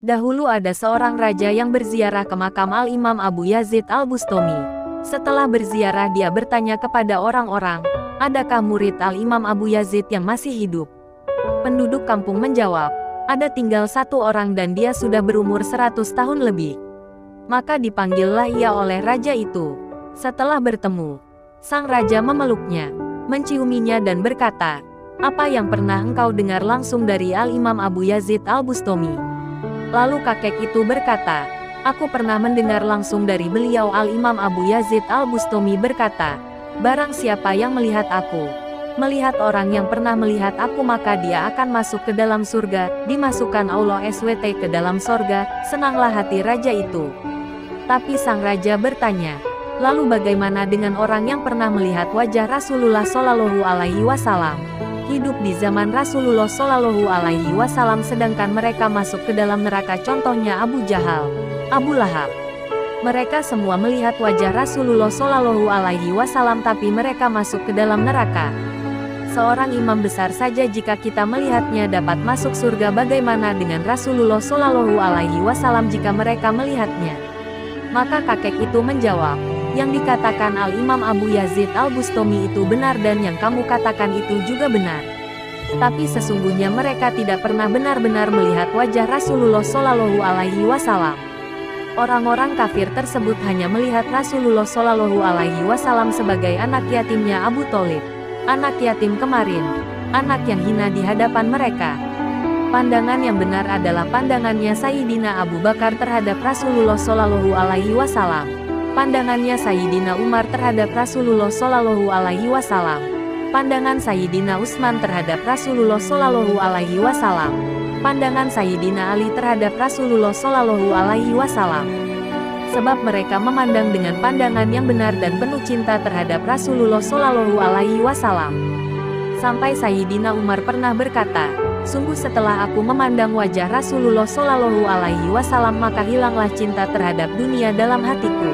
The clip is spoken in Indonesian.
Dahulu ada seorang raja yang berziarah ke makam Al-Imam Abu Yazid Al-Bustami. Setelah berziarah dia bertanya kepada orang-orang, adakah murid Al-Imam Abu Yazid yang masih hidup? Penduduk kampung menjawab, ada tinggal satu orang dan dia sudah berumur 100 tahun lebih. Maka dipanggillah ia oleh raja itu. Setelah bertemu, sang raja memeluknya, menciuminya dan berkata, apa yang pernah engkau dengar langsung dari Al-Imam Abu Yazid Al-Bustami? Lalu kakek itu berkata, aku pernah mendengar langsung dari beliau. Al-Imam Abu Yazid Al-Bustami berkata, barang siapa yang melihat aku, melihat orang yang pernah melihat aku, maka dia akan masuk ke dalam surga, dimasukkan Allah SWT ke dalam surga. Senanglah hati raja itu. Tapi sang raja bertanya, lalu bagaimana dengan orang yang pernah melihat wajah Rasulullah Shallallahu Alaihi Wasallam? Hidup di zaman Rasulullah Shallallahu Alaihi Wasallam sedangkan mereka masuk ke dalam neraka, contohnya Abu Jahal, Abu Lahab. Mereka semua melihat wajah Rasulullah Shallallahu Alaihi Wasallam tapi mereka masuk ke dalam neraka. Seorang imam besar saja jika kita melihatnya dapat masuk surga, bagaimana dengan Rasulullah Shallallahu Alaihi Wasallam jika mereka melihatnya? Maka kakek itu menjawab, yang dikatakan Al-Imam Abu Yazid Al-Bustami itu benar dan yang kamu katakan itu juga benar. Tapi sesungguhnya mereka tidak pernah benar-benar melihat wajah Rasulullah Shallallahu Alaihi Wasallam. Orang-orang kafir tersebut hanya melihat Rasulullah Shallallahu Alaihi Wasallam sebagai anak yatimnya Abu Tholib, anak yatim kemarin, anak yang hina di hadapan mereka. Pandangan yang benar adalah pandangannya Sayyidina Abu Bakar terhadap Rasulullah Shallallahu Alaihi Wasallam. Pandangannya Sayyidina Umar terhadap Rasulullah Shallallahu Alaihi Wasallam. Pandangan Sayyidina Utsman terhadap Rasulullah Shallallahu Alaihi Wasallam. Pandangan Sayyidina Ali terhadap Rasulullah Shallallahu Alaihi Wasallam. Sebab mereka memandang dengan pandangan yang benar dan penuh cinta terhadap Rasulullah Shallallahu Alaihi Wasallam. Sampai Sayyidina Umar pernah berkata, sungguh setelah aku memandang wajah Rasulullah Shallallahu Alaihi Wasallam maka hilanglah cinta terhadap dunia dalam hatiku.